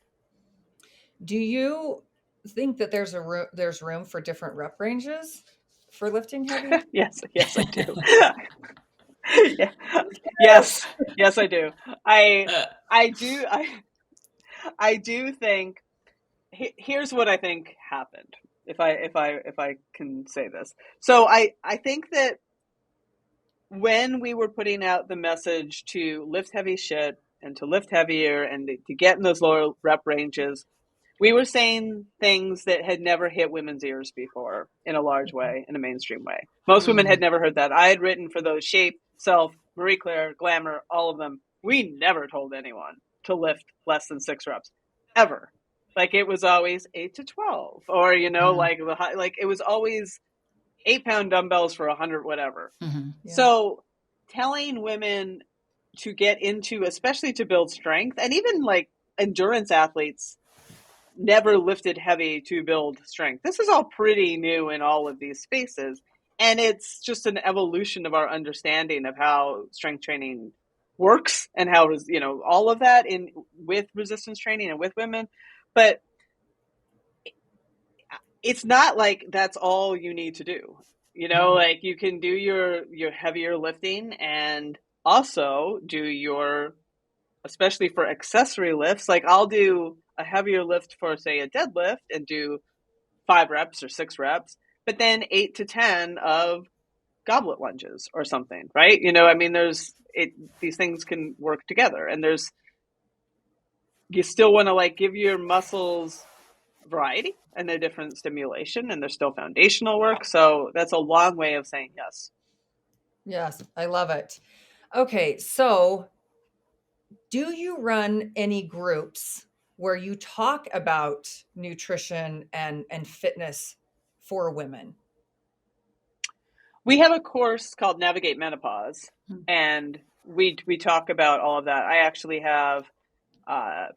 do you think that there's room for different rep ranges for lifting heavy? Yes, I do. Yeah. Yes, yes, I do. I I do I do think here's what I think happened. If I can say this. So I think that when we were putting out the message to lift heavy shit and to lift heavier and to get in those lower rep ranges, we were saying things that had never hit women's ears before in a large way, in a mainstream way. Most women had Mm. never heard that. I had written for those Shape, Self, Marie Claire, Glamour, all of them. We never told anyone to lift less than 6 reps, ever. Like it was always 8 to 12, or Mhm. like the high, like it was always 8 pound dumbbells for 100 whatever. Mhm. Yeah. So telling women to get into, especially to build strength, and even like endurance athletes never lifted heavy to build strength. This is all pretty new in all of these spaces. And it's just an evolution of our understanding of how strength training works and how, all of that in with resistance training and with women. But it's not like that's all you need to do. Like you can do your heavier lifting and also do your, especially for accessory lifts, like I'll do a heavier lift for say a deadlift and do 5 reps or 6 reps, but then 8 to 10 of goblet lunges or something, right? I mean, these things can work together, and you still want to like give your muscles variety and their different stimulation, and there's still foundational work. So that's a long way of saying yes. Yes, I love it. Okay, so do you run any groups where you talk about nutrition and fitness for women? We have a course called Navigate Menopause, Mhm. and we talk about all of that. I actually have a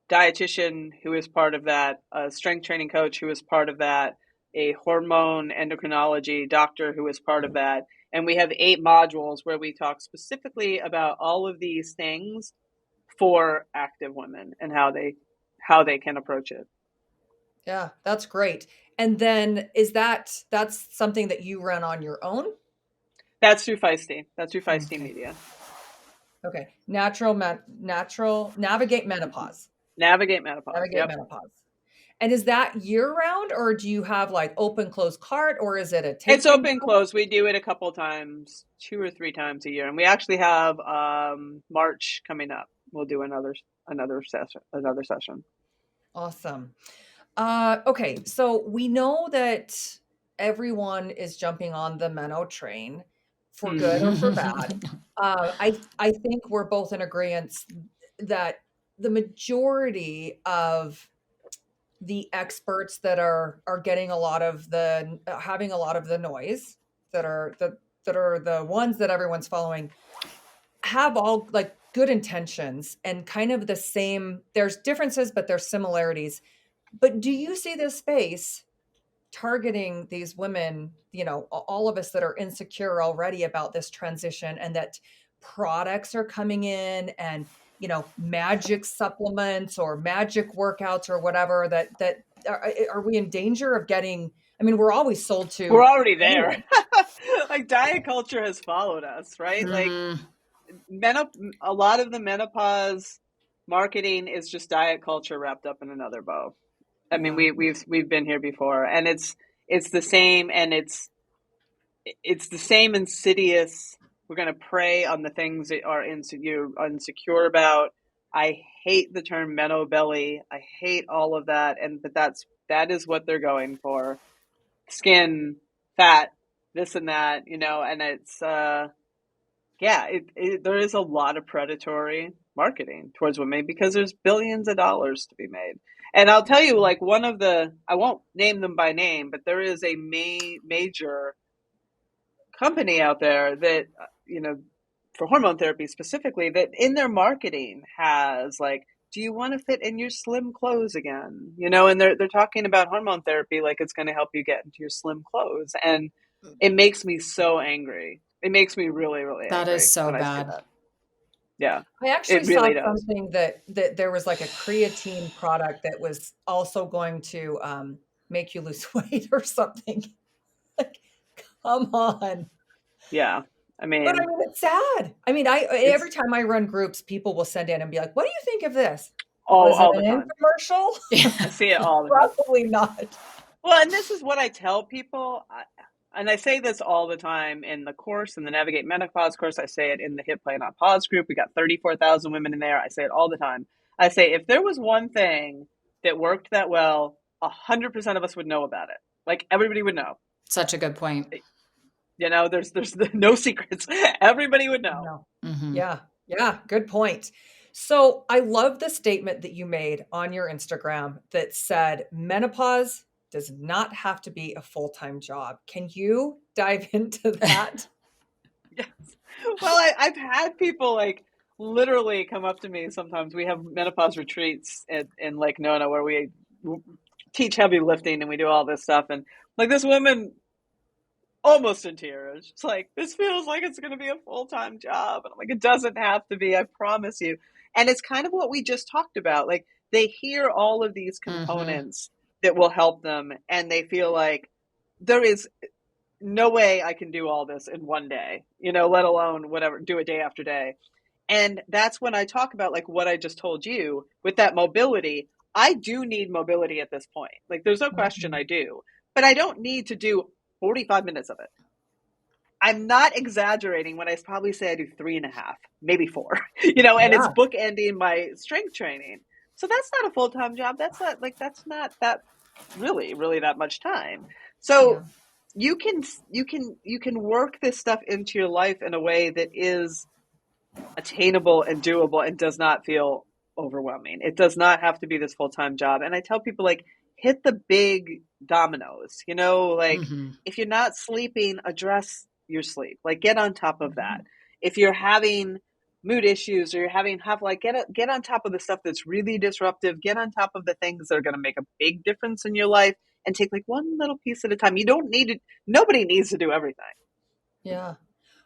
dietitian who is part of that, a strength training coach who is part of that, a hormone endocrinology doctor who is part of that, and we have 8 modules where we talk specifically about all of these things for active women and how they can approach it. Yeah, that's great. And then that's something that you run on your own? That's through Feisty. That's through Feisty Okay. Media. Okay. Natural navigate menopause. Navigate Menopause. Navigate Yep. menopause. And is that year round or do you have like open close cart or is it a It's take in open group? close. We do it a couple times, 2 or 3 times a year, and we actually have March coming up. We'll do another session. Awesome. Okay, so we know that everyone is jumping on the Meno train for good or for bad. I think we're both in agreement that the majority of the experts that are getting a lot of the having a lot of the noise that are the ones that everyone's following have all like good intentions and kind of the same. There's differences, but there's similarities. But do you see this space targeting these women, all of us that are insecure already about this transition and that products are coming in and, magic supplements or magic workouts or whatever that are we in danger of getting, I mean, we're always sold We're to already there. anyone. Like diet culture has followed us, right? Like Mm, a lot of the menopause marketing is just diet culture wrapped up in another bow. I mean, Yeah. we've been here before, and it's the same, and it's the same insidious. We're going to prey on the things that are you're insecure about. I hate the term meno belly. I hate all of that, but that is what they're going for: skin, fat, this and that, and it's yeah, there is a lot of predatory marketing towards women because there's billions of dollars to be made. And I'll tell you, like I won't name them by name, but there is a major company out there that, for hormone therapy specifically, that in their marketing has like, do you want to fit in your slim clothes again? And they're talking about hormone therapy like it's going to help you get into your slim clothes. And it makes me so angry. It makes me really, really that is angry so when I see bad. that. Yeah, I actually it saw really does. something that there was like a creatine product that was also going to make you lose weight or something. Like, come on. Yeah. I But I mean, mean, it's sad. I mean, every it's time I run groups, people will send in and be like, "What do you think of this? Was it all the an time. infomercial?" I see it all the time. Probably not. Well, and this is what I tell people, and I say this all the time in the course, in the Navigate Menopause course. I say it in the Hit Play Not Pause group. We got 34,000 women in there. I say it all the time. I say if there was one thing that worked that well, 100% of us would know about it. Like everybody would know. Such a good point. There's no secrets. Everybody would know. No. Hmm. Yeah. Yeah. Good point. So I love the statement that you made on your Instagram that said menopause does not have to be a full-time job. Can you dive into that? Yes. Well, I've had people like literally come up to me sometimes. We have menopause retreats in Lake Nona where we teach heavy lifting and we do all this stuff. And like this woman, almost in tears, she's like, this feels like it's going to be a full-time job. And I'm like, it doesn't have to be, I promise you. And it's kind of what we just talked about. Like they hear all of these Hmm. components that will help them and they feel like there is no way I can do all this in one day, let alone whatever, do it day after day. And that's when I talk about like what I just told you with that mobility. I do need mobility at this point. Like there's no question I Mhm. do, but I don't need to do 45 minutes of it. I'm not exaggerating when I probably say I do 3.5, maybe 4, and it's Yeah. bookending my strength training. So that's not a full-time job. That's not that really, really that much time. Yeah. So you can work this stuff into your life in a way that is attainable and doable and does not feel overwhelming. It does not have to be this full-time job. And I tell people like hit the big dominoes, like Hmm. if you're not sleeping, address your sleep. Like get on top of that. Mhm. If you're having mood issues or you're have like get on top of the stuff that's really disruptive, get on top of the things that are going to make a big difference in your life and take like one little piece at a time. You don't need it. Nobody needs to do everything. Yeah.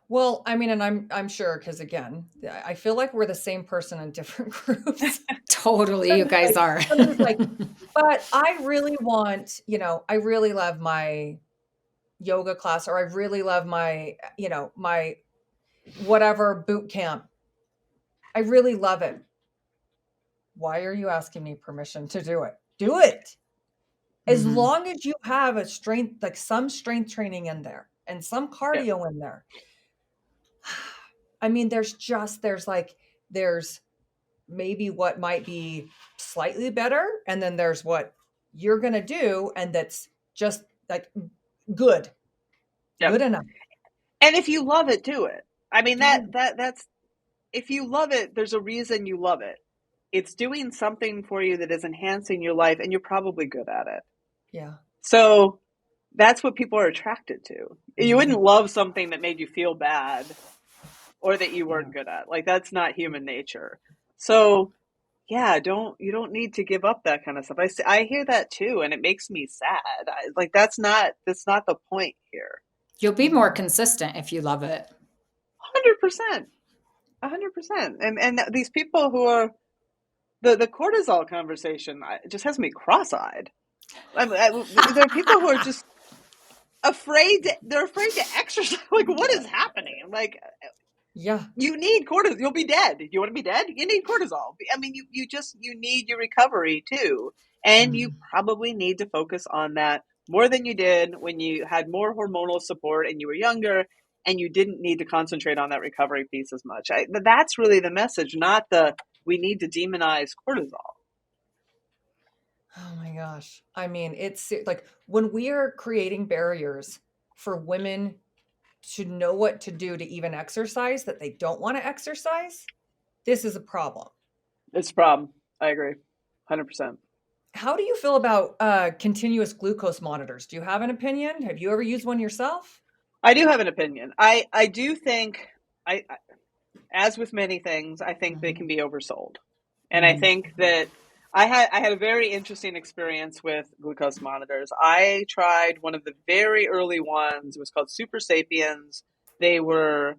Well, I mean, and I'm sure because again, I feel like we're the same person in different groups. Totally, you guys are. Somebody's like, but I really want, I really love my yoga class, or I really love my, my whatever boot camp. I really love it. Why are you asking me permission to do it? Do it. As Hmm. long as you have a strength, like some strength training in there and some Yeah. cardio in there. I mean, there's maybe what might be slightly better, and then there's what you're going to do, and that's just like good, Yep. good enough. And if you love it, do it. I mean Do it. that's if you love it, there's a reason you love it. It's doing something for you that is enhancing your life and you're probably good at it. Yeah. So that's what people are attracted to. You Mhm. wouldn't love something that made you feel bad or that you Yeah. weren't good at. Like that's not human nature. So yeah, you don't need to give up that kind of stuff. I hear that too, and it makes me sad. Like that's not the point here. You'll be more Yeah. consistent if you love it. 100%. 100%. And these people who are the cortisol conversation just has me cross-eyed. There are people who are just afraid. They're afraid to exercise. Like, what is happening? Like, Yeah. you need cortisol. You'll be dead. You want to be dead? You need cortisol. I mean, you need your recovery too. And you probably need to focus on that more than you did when you had more hormonal support and you were younger and you didn't need to concentrate on that recovery piece as much. That's really the message, not we need to demonize cortisol. Oh my gosh. I mean, it's like when we are creating barriers for women to know what to do to even exercise that they don't want to exercise, this is a problem. It's a problem. I agree. 100%. How do you feel about continuous glucose monitors? Do you have an opinion? Have you ever used one yourself? I do have an opinion. I do think, as with many things, I think they can be oversold. And I think that I had a very interesting experience with glucose monitors. I tried one of the very early ones. It was called Super Sapiens. They were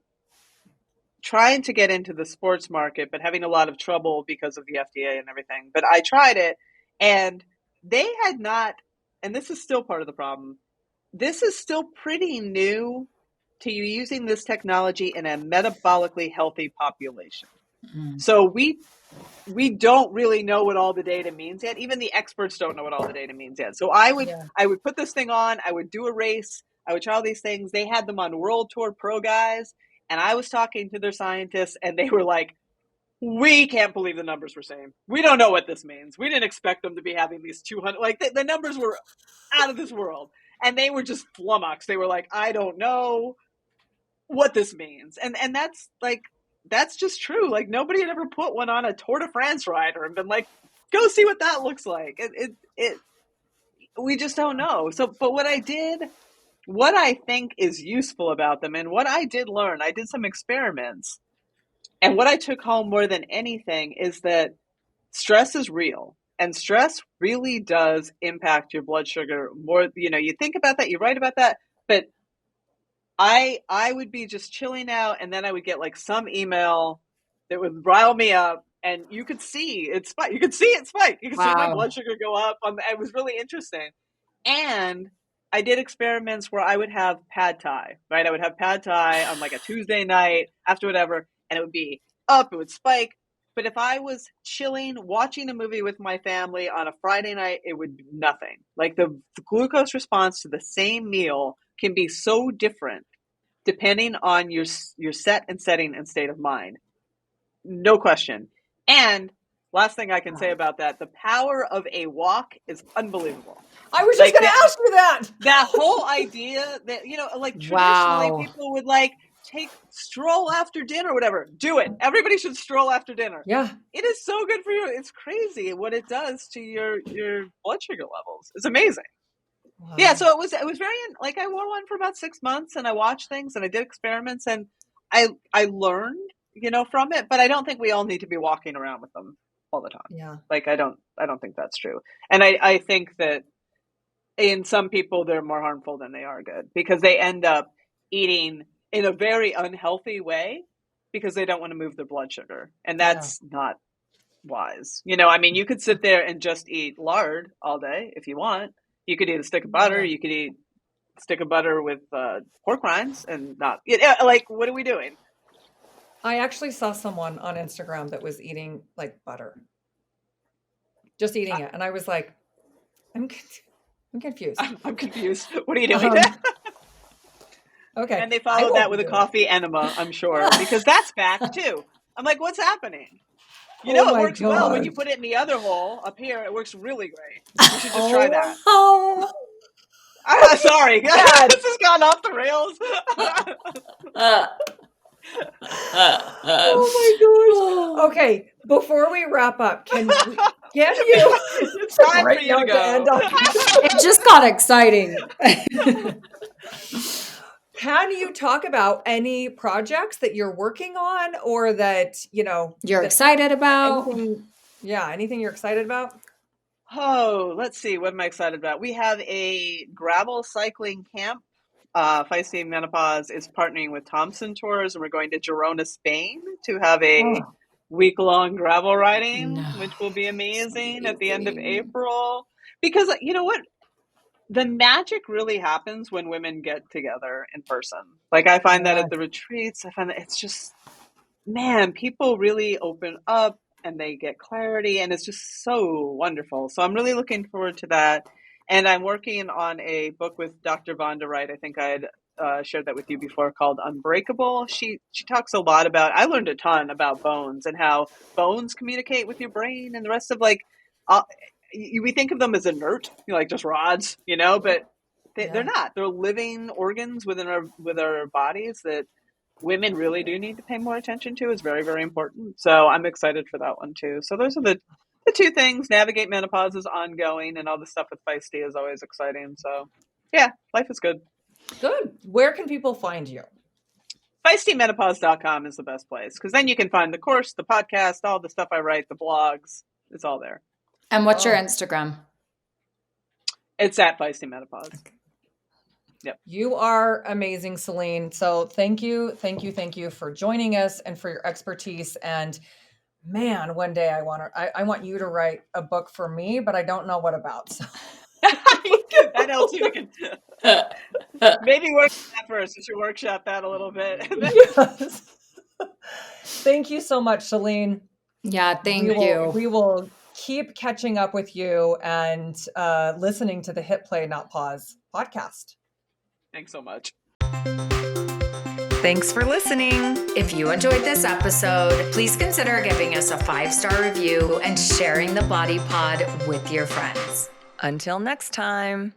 trying to get into the sports market, but having a lot of trouble because of the FDA and everything. But I tried it, and they had not, and this is still part of the problem, this is still pretty new to you using this technology in a metabolically healthy population. So we don't really know what all the data means yet. Even the experts don't know what all the data means yet. So I would put this thing on, I would do a race, I would try all these things. They had them on World Tour Pro guys, and I was talking to their scientists, and they were like, we can't believe the numbers we're saying. We don't know what this means. We didn't expect them to be having these 200, like the numbers were out of this world. And they were just flummoxed. They were like, I don't know what this means. And that's like, that's just true. Like, nobody had ever put one on a Tour de France rider and been like, go see what that looks like. We just don't know. So, but what I think is useful about them, and what I did learn, I did some experiments, and what I took home more than anything is that stress is real, and stress really does impact your blood sugar more. You think about that, you write about that, but I would be just chilling out, and then I would get like some email that would rile me up, and you could see it spike. You could see it spike. You could see my blood sugar go up. It was really interesting. And I did experiments where I would have pad thai, right? I would have pad thai on like a Tuesday night after whatever, and it would be up, it would spike. But if I was chilling, watching a movie with my family on a Friday night, it would be nothing. Like the glucose response to the same meal can be so different depending on your set and setting and state of mind. No question. And last thing I can say about that, the power of a walk is unbelievable. I was just going to ask you that. That whole idea that, like traditionally people would like stroll after dinner or whatever. Do it. Everybody should stroll after dinner. Yeah. It is so good for you. It's crazy what it does to your blood sugar levels. It's amazing. Wow. Yeah. So it was very, like, I wore one for about 6 months, and I watched things, and I did experiments, and I learned, from it, but I don't think we all need to be walking around with them all the time. Yeah. Like, I don't think that's true. And I think that in some people, they're more harmful than they are good, because they end up eating in a very unhealthy way because they don't want to move their blood sugar. And that's not wise. I mean, you could sit there and just eat lard all day if you want. You could eat a stick of butter. You could eat a stick of butter with pork rinds and not, like, what are we doing? I actually saw someone on Instagram that was eating like butter, just eating it. And I was like, I'm confused. I'm confused. What are you doing? Okay. And they followed that with a coffee enema, I'm sure, because that's back too. I'm like, what's happening? It works well when you put it in the other hole up here. It works really great. You should just try that. Sorry. This has gone off the rails. Oh my gosh. Okay, before we wrap up, can you it's time for you to go. It just got exciting. Can you talk about any projects that you're working on, or that you're excited about? Anything you're excited about? Oh, let's see. What am I excited about? We have a gravel cycling camp Feisty Menopause is partnering with Thompson Tours, and we're going to Girona, Spain to have a week-long gravel riding, which will be amazing at the end of April. Because you know what? The magic really happens when women get together in person. Like I find that at the retreats, I find that it's just, man, people really open up and they get clarity, and it's just so wonderful. So I'm really looking forward to that. And I'm working on a book with Dr. Vonda Wright. I think I had shared that with you before, called Unbreakable. She talks a lot about, I learned a ton about bones and how bones communicate with your brain and the rest of we think of them as inert, like just rods, but they're not. They're living organs within our bodies that women really do need to pay more attention to. Is very, very important. So I'm excited for that one too. So those are the two things. Navigate Menopause is ongoing, and all the stuff with Feisty is always exciting. So yeah, life is good. Good. Where can people find you? FeistyMenopause.com is the best place, because then you can find the course, the podcast, all the stuff I write, the blogs. It's all there. And what's your Instagram? It's at Feisty Menopause. Okay. Yep. You are amazing, Seline. So thank you for joining us and for your expertise. And man, one day I want you to write a book for me, but I don't know what about. So. I know too. Maybe work that first. We should workshop that a little bit. Yes. Thank you so much, Seline. Yeah, thank you. We will keep catching up with you and listening to the Hit Play Not Pause podcast. Thanks so much. Thanks for listening. If you enjoyed this episode, please consider giving us a 5-star review and sharing the Body Pod with your friends. Until next time.